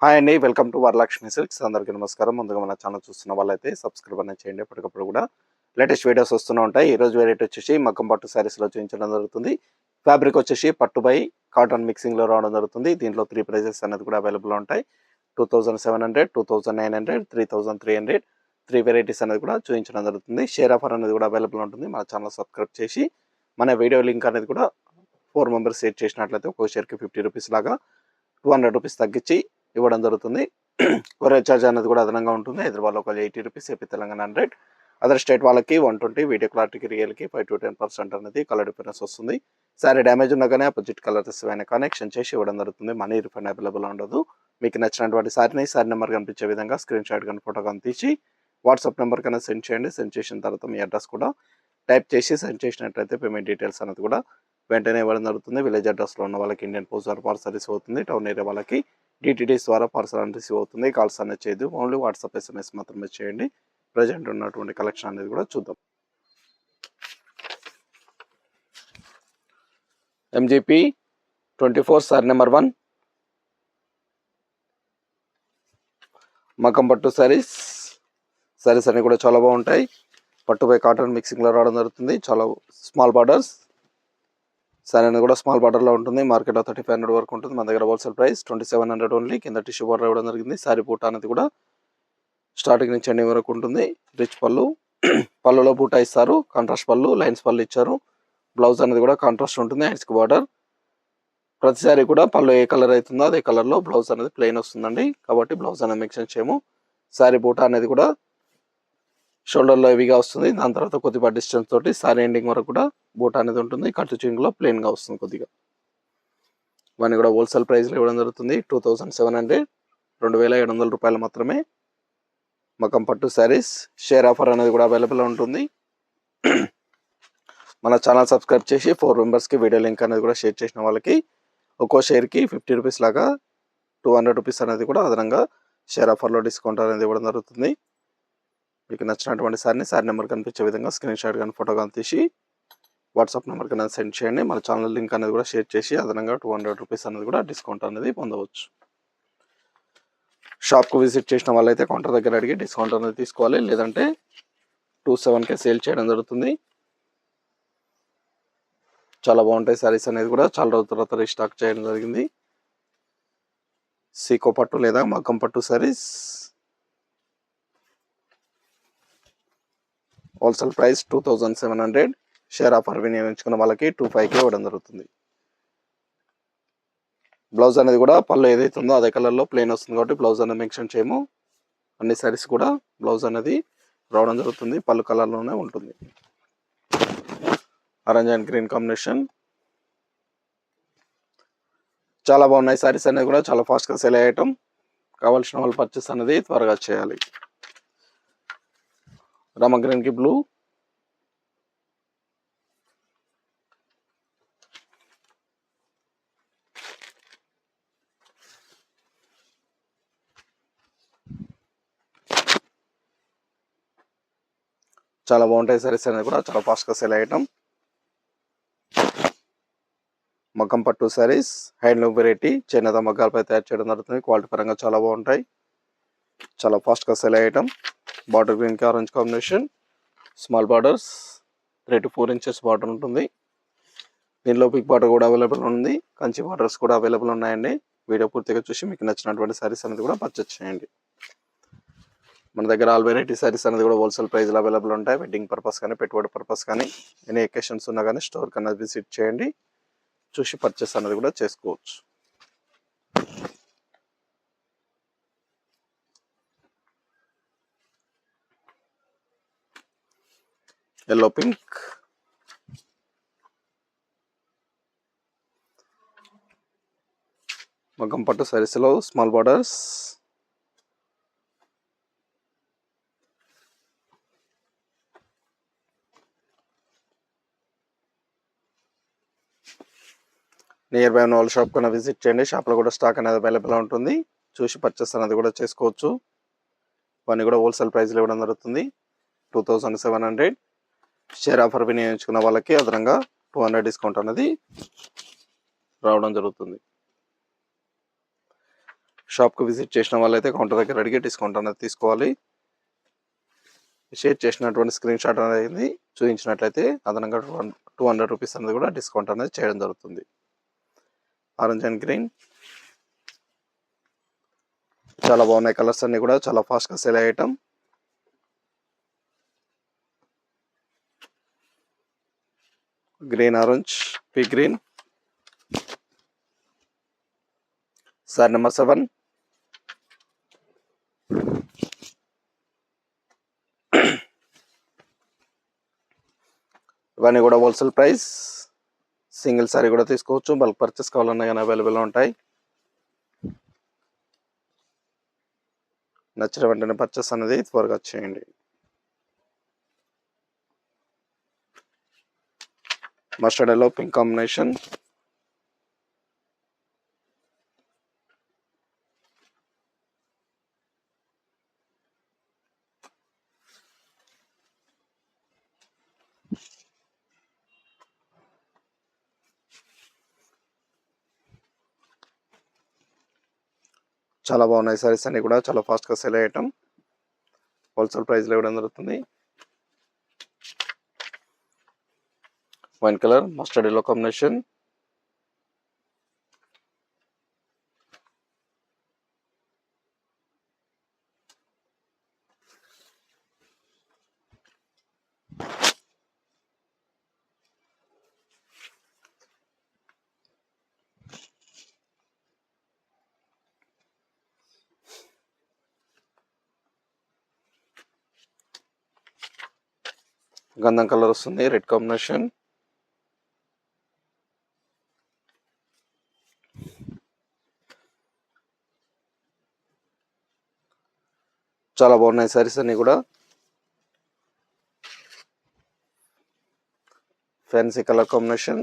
Hi అండి, welcome to Varalakshmi silks. అందరికీ నమస్కారం. ముందుగా మన ఛానల్ చూస్తున్న వాళ్ళైతే సబ్స్క్రైబ్ అనేది చేయండి. ఎప్పటికప్పుడు కూడా లేటెస్ట్ వీడియోస్ వస్తూనే ఉంటాయి. ఈరోజు వెరైటీ వచ్చేసి మగ్గం పట్టు శారీస్లో చూపించడం జరుగుతుంది. ఫ్యాబ్రిక్ వచ్చేసి పట్టు బై కాటన్ మిక్సింగ్లో రావడం జరుగుతుంది. దీంట్లో 3 ప్రైజెస్ అనేది కూడా అవైలబుల్ ఉంటాయి. 2700, 2900, 3300 3 వెరైటీస్ అనేది కూడా చూపించడం జరుగుతుంది. షేర్ ఆఫర్ అనేది కూడా అవైలబుల్ ఉంటుంది. మన ఛానల్ సబ్స్క్రైబ్ చేసి మన వీడియో లింక్ అనేది కూడా 4 మెంబర్స్ షేర్ చేసినట్లయితే ఒక్కో షేర్కి 50 రూపీస్ లాగా 200 రూపీస్ తగ్గించి ఇవ్వడం జరుగుతుంది. కొరియర్ ఛార్జ్ అనేది కూడా అదనంగా ఉంటుంది. Hyderabad local 80 rupees, AP Telangana 100, other state వాళ్ళకి 120, వీడియో క్లారిటీకి రియల్కి 5 to 10% అనేది కలర్ డిఫరెన్స్ వస్తుంది. సారీ డ్యామేజ్ ఉన్నా కానీ అపోజిట్ కలర్స్ అయినా కానీ ఎక్స్చేంజ్ చేసి ఇవ్వడం జరుగుతుంది. మనీ రిఫండ్ అవైలబుల్ ఉండదు. మీకు నచ్చినటువంటి సారీ నెంబర్ కనిపించే విధంగా స్క్రీన్ షాట్ కానీ ఫోటో కానీ తీసి వాట్సాప్ నెంబర్ కన్నా సెండ్ చేయండి. సెండ్ చేసిన తర్వాత మీ అడ్రస్ కూడా టైప్ చేసి సెండ్ చేసినట్లయితే పేమెంట్ డీటెయిల్స్ అనేది కూడా వెంటనే ఇవ్వడం జరుగుతుంది. విలేజ్ అడ్రస్లో ఉన్న వాళ్ళకి ఇండియన్ పోస్ట్ ద్వారా పార్సల్ రిసీవ్ అవుతుంది. టౌన్ ఏరియా వాళ్ళకి డిటిడిఎస్ ద్వారా పార్సల్ అనేది రిసీవ్ అవుతుంది. కాల్స్ అనేది చేయదు, ఓన్లీ వాట్సాప్ SMS మాత్రమే చేయండి. ప్రజెంట్ ఉన్నటువంటి కలెక్షన్ అనేది కూడా చూద్దాం. MGP 24 సారీ నెంబర్ 1 మగ్గం పట్టు శారీస్ అన్ని కూడా చాలా బాగుంటాయి. పట్టుపై కాటన్ మిక్సింగ్లో రావడం జరుగుతుంది. చాలా స్మాల్ బార్డర్స్ సారీ అనేది కూడా స్మాల్ బార్డర్లో ఉంటుంది. మార్కెట్లో 3500 వరకు ఉంటుంది. మన దగ్గర హోల్సేల్ ప్రైస్ 2700 ఓన్లీ. కింద టిష్యూ బార్డర్ ఇవ్వడం జరిగింది. సారీ బూట అనేది కూడా స్టార్టింగ్ నుంచి ఎండింగ్ వరకు ఉంటుంది. రిచ్ పళ్ళులో బూట ఇస్తారు. కాంట్రాస్ట్ పళ్ళు, లైన్స్ పళ్ళు ఇచ్చారు. బ్లౌజ్ అనేది కూడా కాంట్రాస్ట్ ఉంటుంది. హ్యాండ్స్కి బార్డర్. ప్రతిసారి కూడా పళ్ళు ఏ కలర్ అవుతుందో అదే కలర్లో బ్లౌజ్ అనేది ప్లెయిన్ వస్తుందండి. కాబట్టి బ్లౌజ్ అనేది మెన్షన్ చేయము. సారీ బూట అనేది కూడా షోల్డర్లో హెవీగా వస్తుంది. దాని తర్వాత కొద్దిగా డిస్టెన్స్ తోటి సారీ ఎండింగ్ వరకు కూడా బూట అనేది ఉంటుంది. కట్టు చింగ్లో ప్లెయిన్గా వస్తుంది కొద్దిగా. ఇవన్నీ కూడా హోల్సేల్ ప్రైస్లో ఇవ్వడం జరుగుతుంది. 2700, 2700 రూపాయలు మాత్రమే. మగ్గం పట్టు శారీస్ షేర్ ఆఫర్ అనేది కూడా అవైలబుల్ ఉంటుంది. మన ఛానల్ సబ్స్క్రైబ్ చేసి 4 మెంబర్స్కి వీడియో లింక్ అనేది కూడా షేర్ చేసిన వాళ్ళకి ఒక్కో షేర్కి 50 రూపీస్ లాగా 200 రూపీస్ అనేది కూడా అదనంగా షేర్ ఆఫర్లో డిస్కౌంట్ అనేది ఇవ్వడం జరుగుతుంది. మీకు నచ్చినటువంటి సారీ నెంబర్ కనిపించే విధంగా స్క్రీన్ షాట్ కానీ ఫోటో కానీ తీసి వాట్సాప్ నెంబర్ కన్నా సెండ్ చేయండి. మన ఛానల్ లింక్ అనేది కూడా షేర్ చేసి అదనంగా 200 రూపీస్ అనేది కూడా డిస్కౌంట్ అనేది పొందవచ్చు. షాప్కు విజిట్ చేసిన వాళ్ళైతే కౌంటర్ దగ్గర అడిగి డిస్కౌంట్ అనేది తీసుకోవాలి. లేదంటే 27కే సేల్ చేయడం జరుగుతుంది. చాలా బాగుంటాయి శారీస్ అనేది కూడా. చాలా రోజుల తర్వాత రీస్టాక్ చేయడం జరిగింది. సీకో పట్టు లేదా మగ్గం పట్టు saris wholesale price 2700. Share offer వినియోగించుకున్న వాళ్ళకి 25K ఇవ్వడం జరుగుతుంది. బ్లౌజ్ అనేది కూడా పళ్ళు ఏదైతే ఉందో అదే కలర్లో ప్లెయిన్ వస్తుంది కాబట్టి బ్లౌజ్ అనేది మెన్షన్ చేయము. అన్ని శారీస్ కూడా బ్లౌజ్ అనేది రావడం జరుగుతుంది. పళ్ళు కలర్లోనే ఉంటుంది. Orange and green combination. చాలా బాగున్నాయి శారీస్ అనేది కూడా. చాలా ఫాస్ట్గా సేల్ అయ్యటం. కావాల్సిన వాళ్ళు పర్చేస్ అనేది త్వరగా చేయాలి. రామ గ్రీన్కి బ్లూ. చాలా బాగుంటాయి సారీస్ అనేది కూడా. చాలా ఫాస్ట్గా సేల్ అయ్యటం. మగ్గం పట్టు శారీస్ హ్యాండ్లూమ్ వెరైటీ చేనేత మగ్గాలపై తయారు చేయడం జరుగుతుంది. క్వాలిటీ పరంగా చాలా బాగుంటాయి. చాలా ఫాస్ట్గా సేల్ అయ్యటం. బార్డర్ గ్రీన్కి orange combination. Small borders 3 to 4 inches border ఉంటుంది. దీనిలో బిగ్ బార్డర్ కూడా అవైలబుల్ ఉంది. కంచి బార్డర్స్ కూడా అవైలబుల్ ఉన్నాయండి. వీడియో పూర్తిగా చూసి మీకు నచ్చినటువంటి శారీస్ అనేది కూడా పర్చేస్ చేయండి. మన దగ్గర ఆల్ వెరైటీ శారీస్ అనేది కూడా హోల్సేల్ ప్రైస్లో అవైలబుల్ ఉంటాయి. వెడ్డింగ్ పర్పస్ కానీ పెట్టుబడి పర్పస్ కానీ ఎనీ ఎకేషన్స్ ఉన్నా కానీ స్టోర్ కన్నా విజిట్ చేయండి. చూసి పర్చేస్ అనేది కూడా చేసుకోవచ్చు. Yellow pink. మగ్గం పట్టు శారీస్లో స్మాల్ బార్డర్స్. నియర్ బై ఉన్న వాళ్ళ షాప్ కన్నా విజిట్ చేయండి. షాప్లో కూడా స్టాక్ అనేది అవైలబుల్ ఉంటుంది. చూసి పర్చేస్ అనేది కూడా చేసుకోవచ్చు. ఇవన్నీ కూడా హోల్సేల్ ప్రైస్లో ఇవ్వడం జరుగుతుంది. 2700. షేర్ ఆఫర్ వినియోగించుకున్న వాళ్ళకి అదనంగా 200 డిస్కౌంట్ అనేది రావడం జరుగుతుంది. షాప్కి విజిట్ చేసిన వాళ్ళైతే కౌంటర్ దగ్గర అడిగి డిస్కౌంట్ అనేది తీసుకోవాలి. షేర్ చేసినటువంటి స్క్రీన్ షాట్ అనేది చూపించినట్లయితే అదనంగా 200 రూపీస్ అనేది కూడా డిస్కౌంట్ అనేది చేయడం జరుగుతుంది. ఆరెంజ్ అండ్ గ్రీన్ చాలా బాగున్నాయి. కలర్స్ అన్ని కూడా చాలా ఫాస్ట్గా సేల్ అయ్యే item. Green orange, P green. Sorry number 7. ఇవన్నీ కూడా హోల్సేల్ ప్రైస్. సింగిల్ సారీ కూడా తీసుకోవచ్చు. బల్క్ పర్చేస్ కావాలన్నా కానీ అవైలబుల్గా ఉంటాయి. నచ్చిన వెంటనే పర్చేస్ అనేది త్వరగా చేయండి. Mustard yellow pink combination. చాలా బాగున్నాయి సారీస్ అన్ని కూడా చాలా ఫాస్ట్గా సేల్ అయ్యటం. హోల్సేల్ ప్రైస్లో ఇవ్వడం జరుగుతుంది. Wine colour mustard yellow combination. గంధం కలర్ వస్తుంది, రెడ్ కాంబినేషన్. చాలా బాగున్నాయి సారీస్ అన్ని కూడా. Fancy colour combination.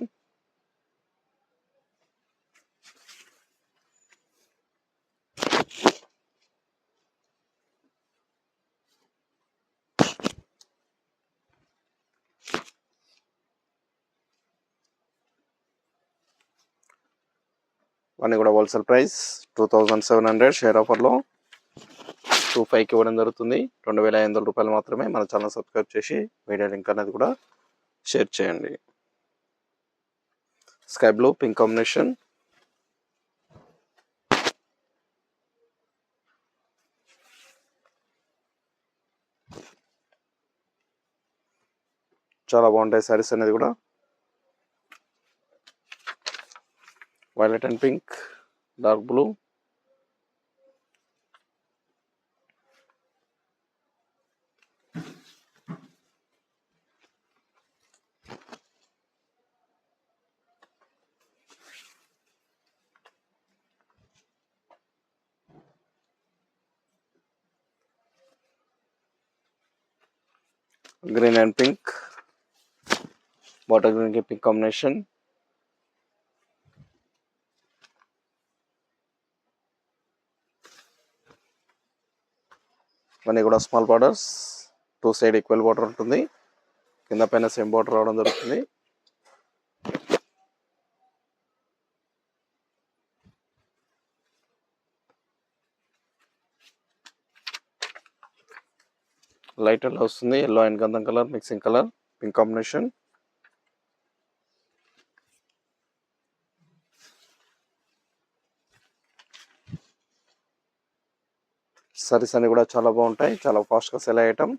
అన్నీ కూడా హోల్సేల్ ప్రైస్ 2700. షేర్ ఆఫర్లో 25కి ఇవ్వడం జరుగుతుంది. 2500 రూపాయలు మాత్రమే. మన ఛానల్ సబ్స్క్రైబ్ చేసి వీడియో లింక్ అనేది కూడా షేర్ చేయండి. Sky blue pink combination. చాలా బాగుంటాయి సారీస్ అనేది కూడా. Violet and pink, dark blue. Green and pink, water green కి పింక్ కాంబినేషన్. ఇవన్నీ కూడా small borders. 2 side equal border ఉంటుంది. కింద పైన సేమ్ బార్డర్ రావడం జరుగుతుంది. లైట్ ఎల్లో వస్తుంది. ఎల్లో అండ్ గంధం colour mixing colour, pink combination. Saris అన్ని కూడా చాలా బాగుంటాయి. చాలా ఫాస్ట్గా సెల్ అయ్యటం.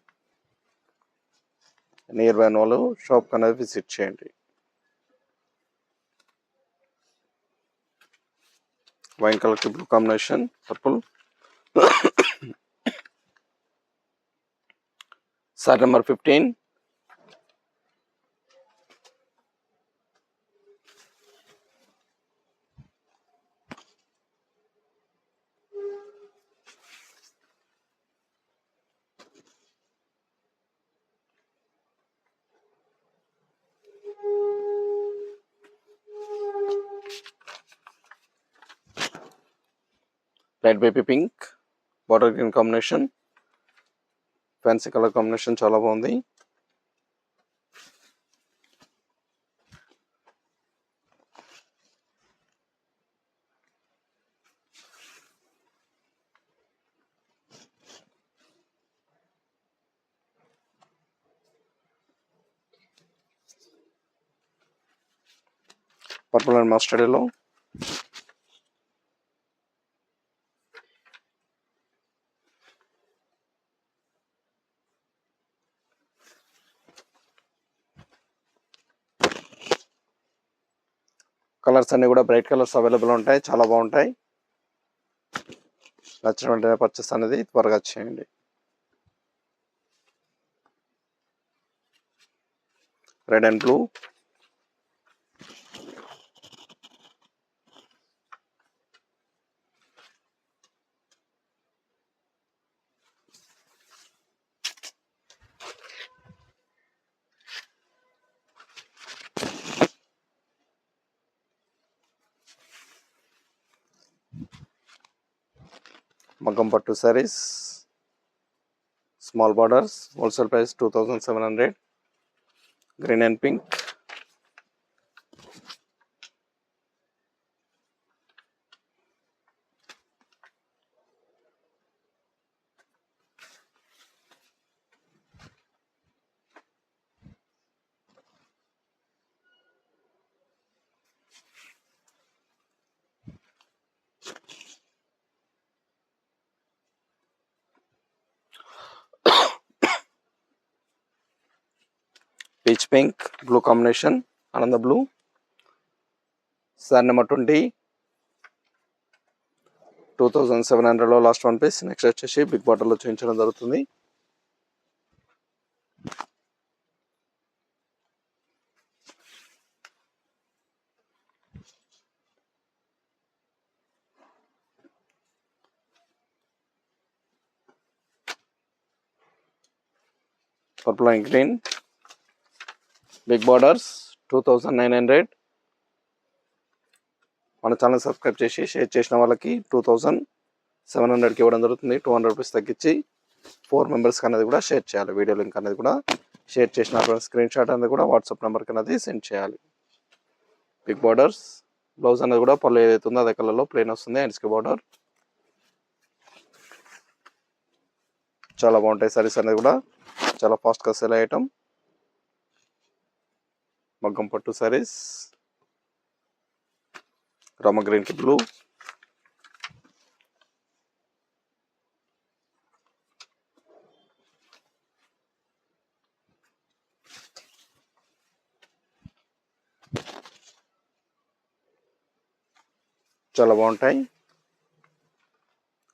నియర్ బై వాళ్ళు షాప్ అనేది విజిట్ చేయండి. వైన్ కలర్ కి blue combination, purple. Sorry number 15. Light baby pink, water green combination. Fancy colour combination చాలా బాగుంది. Purple and mustard yellow, colours అన్ని కూడా బ్రైట్ కలర్స్ అవైలబుల్ ఉంటాయి, చాలా బాగుంటాయి. నచ్చిన వెంటనే పర్చేస్ అనేది త్వరగా చేయండి. రెడ్ అండ్ బ్లూ, మగ్గం పట్టు saris, small borders, wholesale price 2700, green and pink, peach pink, blue combination, ఆనంద బ్లూ. సారీ నెంబర్ 20, 2700లో లాస్ట్ వన్ పీస్. నెక్స్ట్ వచ్చేసి బిగ్ బార్డర్లో చూపించడం జరుగుతుంది. Purple and green, big borders 2900. మన ఛానల్ సబ్స్క్రైబ్ చేసి షేర్ చేసిన వాళ్ళకి 2700కి ఇవ్వడం జరుగుతుంది. 200 రూపీస్ తగ్గించి 4 మెంబర్స్కి అనేది కూడా షేర్ చేయాలి. వీడియో లింక్ అనేది కూడా షేర్ చేసిన స్క్రీన్ షాట్ అనేది కూడా వాట్సాప్ నెంబర్కి అనేది సెండ్ చేయాలి. బిగ్ బార్డర్స్, బ్లౌజ్ అనేది కూడా పళ్ళు ఏదైతే ఉందో అదే కలర్లో ప్లెయిన్ వస్తుంది. హ్యాండ్స్కి బార్డర్, చాలా బాగుంటాయి సారీస్ అనేది కూడా, చాలా ఫాస్ట్గా సెల్ అయ్యటం. మగ్గం పట్టు సారీస్, రామ గ్రీన్కి బ్లూ, చాలా బాగుంటాయి.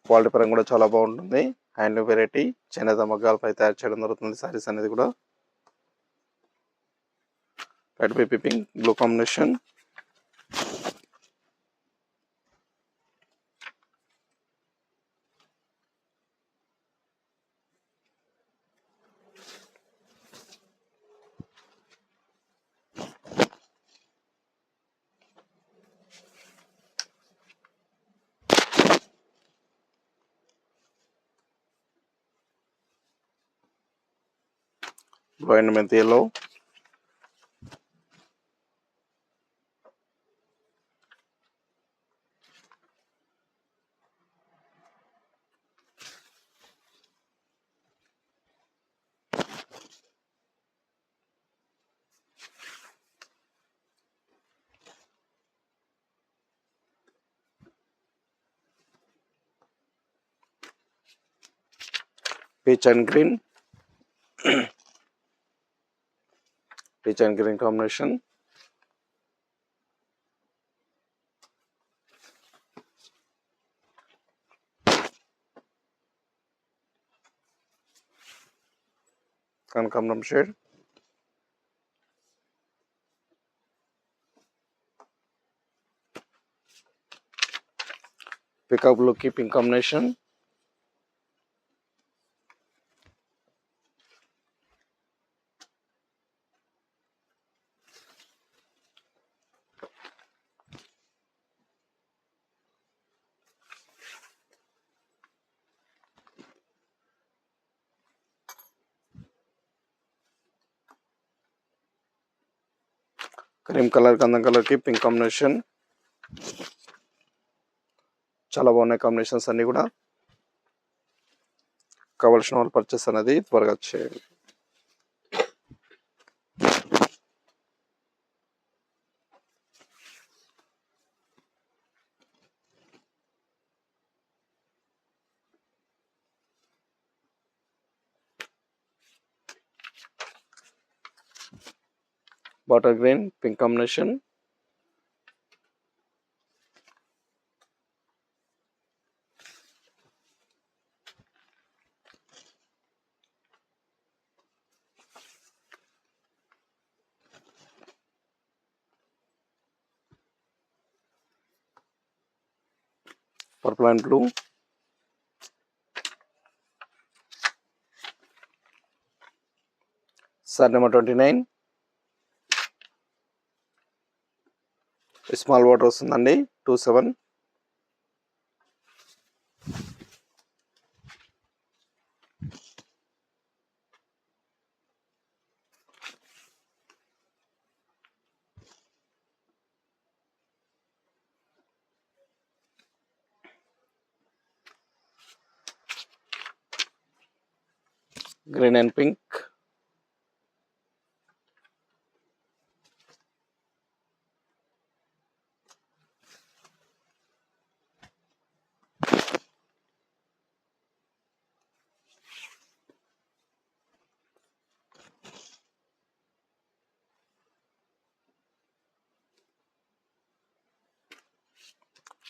క్వాలిటీ పరంగా కూడా చాలా బాగుంటుంది. హ్యాండ్ వెరైటీ చేనేత మగ్గాలపై తయారు చేయడం జరుగుతుంది సారీస్ అనేది కూడా. Red baby pink, blue combination, blue and మెంతి yellow, peach and green, peach and green combination, కనకాంబరం షేడ్, పికాక్ బ్లూకి పింక్ కాంబినేషన్, క్రీమ్ కలర్ గంధం కలర్కి పింక్ కాంబినేషన్. చాలా బాగున్నాయి కాంబినేషన్స్ అన్ని కూడా. కావాల్సిన వాళ్ళు పర్చేస్ అనేది త్వరగా చేయండి. Bottle green pink combination, purple and blue, sir number 29 small water వస్తుందండి 27, green and pink,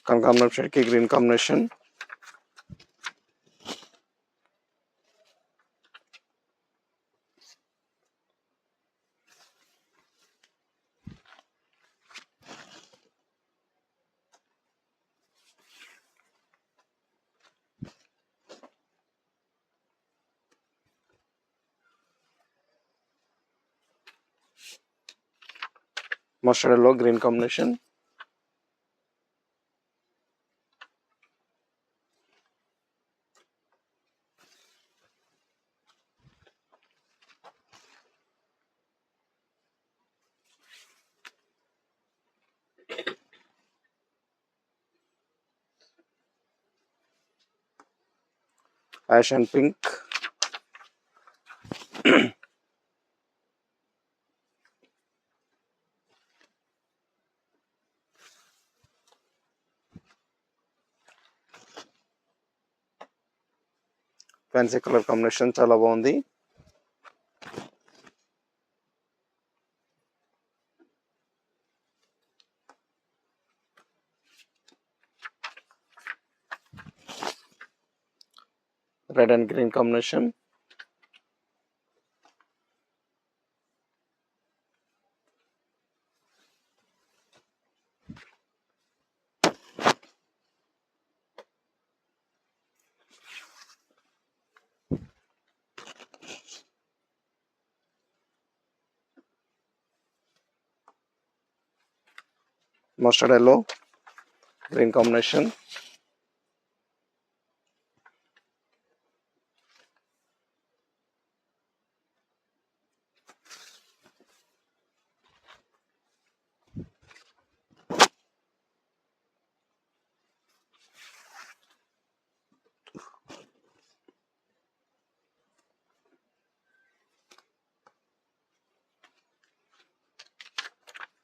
కనకాంబరం కి green combination, mustard yellow green combination, ash and pink, fancy colour combination చాలా బాగుంది. Red and green combination, mustard yellow green combination,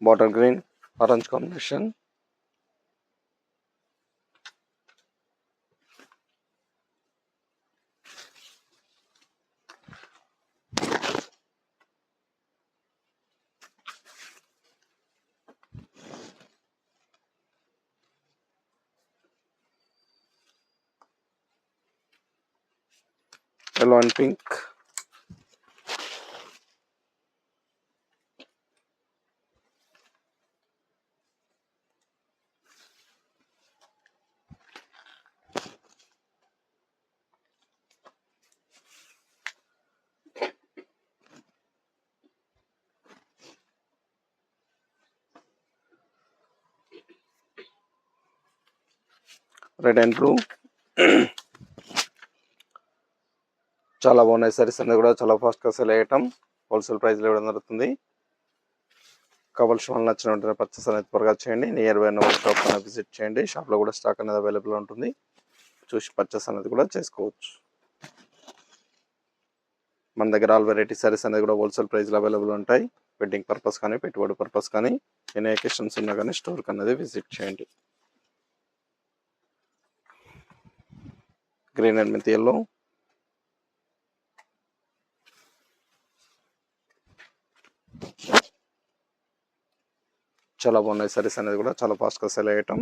bottle green orange combination, yellow and pink, red and blue. చాలా బాగున్నాయి సారీస్ అనేది కూడా చాలా ఫాస్ట్గా సెల్ అయ్యటం, హోల్సేల్ ప్రైస్లో ఇవ్వడం జరుగుతుంది. కావాల్సిన వాళ్ళు నచ్చిన వెంటనే పర్చేస్ అనేది త్వరగా చేయండి. నియర్ బై ఉన్న షాప్ అనేది విజిట్ చేయండి. షాప్లో కూడా స్టాక్ అనేది అవైలబుల్ ఉంటుంది, చూసి పర్చేస్ అనేది కూడా చేసుకోవచ్చు. మన దగ్గర ఆల్ వెరైటీ సారీస్ అనేది కూడా హోల్సేల్ ప్రైస్లో అవైలబుల్ ఉంటాయి. వెడ్డింగ్ పర్పస్ కానీ పెట్టుబడి పర్పస్ కానీ ఎన్ని అకేషన్స్ ఉన్నా కానీ స్టోర్కి అనేది విజిట్ చేయండి. గ్రీన్ అండ్ మెంతి ఎల్లో, చాలా బాగున్నాయి సారీస్ అనేది కూడా చాలా ఫాస్ట్గా సెల్ అయ్యటం.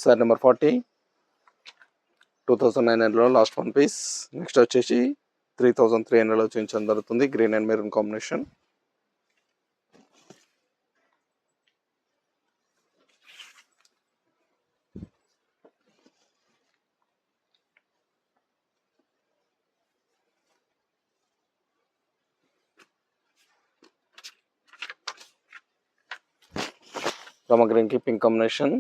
సారీ నెంబర్ 40 2900లో లాస్ట్ వన్ పీస్. నెక్స్ట్ వచ్చేసి 3300లో చూపించడం జరుగుతుంది. Green and maroon combination. రమ గ్రీన్ కి పింక్ కాంబినేషన్.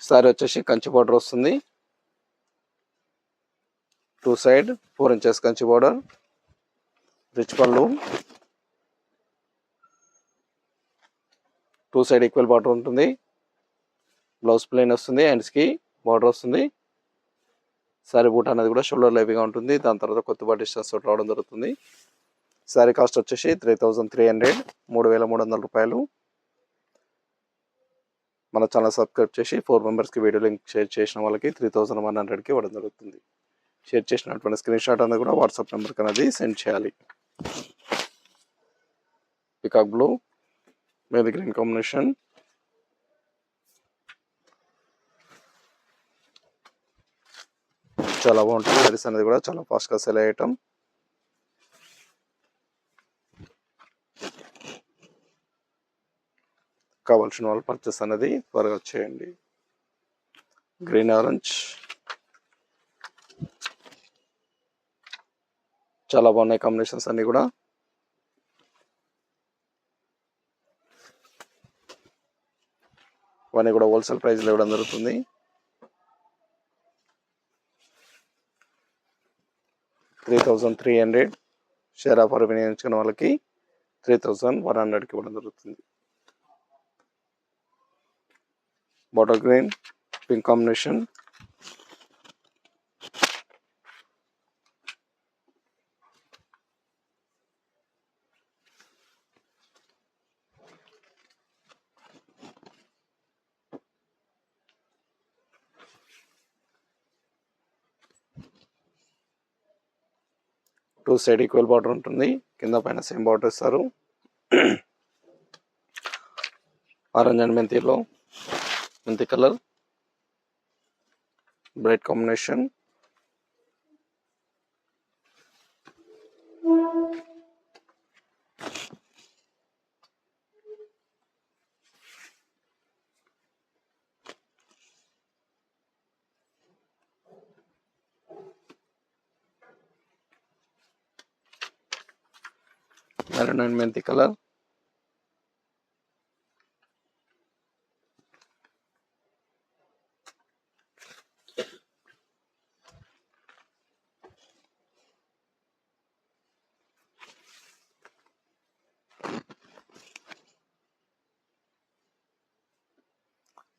సారీ వచ్చేసి కంచి బార్డర్ వస్తుంది. 2 side 4 inches Kanchi border. Rich పళ్ళు. 2 సైడ్ ఈక్వల్ బార్డర్ ఉంటుంది. బ్లౌజ్ ప్లెయిన్ వస్తుంది. హ్యాండ్స్కి బార్డర్ వస్తుంది. సారీ బూట్ అనేది కూడా షోల్డర్ లెవీగా ఉంటుంది. దాని తర్వాత కొత్తపాటి డిస్టెన్స్ తోటి రావడం జరుగుతుంది. సారీ కాస్ట్ వచ్చేసి 3300 3300 రూపాయలు. మన ఛానల్ సబ్స్క్రైబ్ చేసి 4 మెంబర్స్కి వీడియో లింక్ షేర్ చేసిన వాళ్ళకి 3100కి ఇవ్వడం జరుగుతుంది. షేర్ చేసినటువంటి స్క్రీన్ షాట్ అనేది కూడా వాట్సాప్ నెంబర్కి అనేది సెండ్ చేయాలి. పికాక్ బ్లూ మీద గ్రీన్ కాంబినేషన్. చాలా బాగుంటుంది. సారీస్ అనేది కూడా చాలా ఫాస్ట్గా సెల్ అయ్యటం. కావాల్సిన వాళ్ళు పర్చేస్ అనేది త్వరగా వచ్చేయండి. గ్రీన్ ఆరెంజ్ చాలా బాగున్నాయి కాంబినేషన్స్ అన్ని కూడా. ఇవన్నీ కూడా హోల్సేల్ ప్రైస్లో ఇవ్వడం జరుగుతుంది. $3,300 షేర్ ఆఫర్ వినియోగించుకున్న వాళ్ళకి 3100కి ఇవ్వడం జరుగుతుంది. Bottle green pink combination. Two side equal border ఉంటుంది. కింద పైన సేమ్ బార్డర్ ఇస్తారు. ఆరెంజ్ అండ్ మెంతి colour bright combination. Maroon and మెంతి కలర్.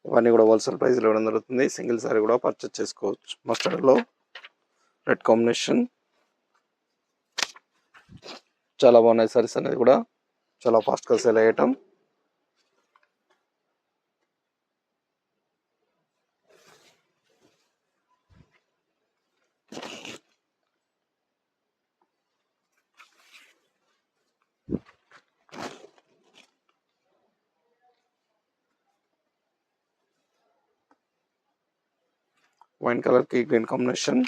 ఇవన్నీ కూడా హోల్సేల్ ప్రైస్లో ఇవ్వడం జరుగుతుంది. సింగిల్ సారీ కూడా పర్చేస్ చేసుకోవచ్చు. మస్టర్డ్లో రెడ్ కాంబినేషన్. చాలా బాగున్నాయి సారీస్ అనేది కూడా చాలా ఫాస్ట్గా సేల్ అయ్యటం. వైన్ కలర్ కి green combination.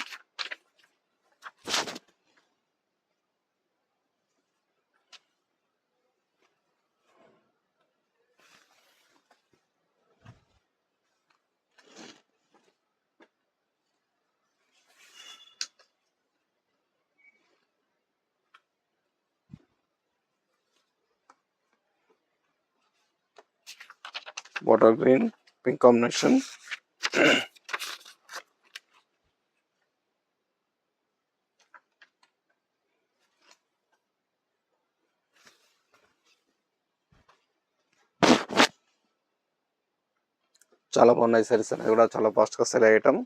Bottle green pink combination. చాలా బాగున్నాయి సారీస్ అనేది కూడా చాలా ఫాస్ట్గా సెల్ అయ్యటం.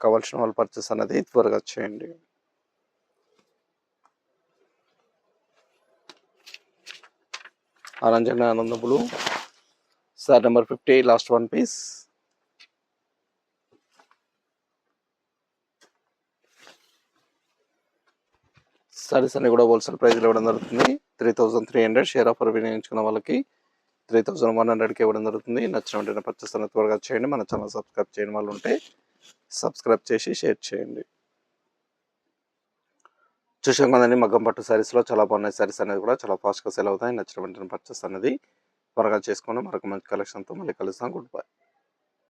కావాల్సిన వాళ్ళు పర్చేస్ అనేది త్వరగా చేయండి. ఆరెంజ్ అండ్ ఆనంద blue. Sari number 50 last one piece. Saris అన్ని కూడా హోల్సేల్ ప్రైస్లో ఇవ్వడం జరుగుతుంది. 3300 షేర్ ఆఫర్ వినియోగించుకున్న వాళ్ళకి 3100కి ఇవ్వడం జరుగుతుంది. నచ్చిన వెంటనే పర్చేస్ అనేది త్వరగా చేయండి. మన ఛానల్ సబ్స్క్రైబ్ చేయని వాళ్ళు ఉంటే సబ్స్క్రైబ్ చేసి షేర్ చేయండి. చూసాం కదండి, మగ్గం పట్టు శారీస్లో చాలా బాగున్నాయి. శారీస్ అనేది కూడా చాలా ఫాస్ట్గా సెల్ అవుతాయి. నచ్చిన వెంటనే పర్చేస్ అనేది త్వరగా చేసుకొని మరొక మంచి కలెక్షన్తో మళ్ళీ కలుస్తాం. Good bye.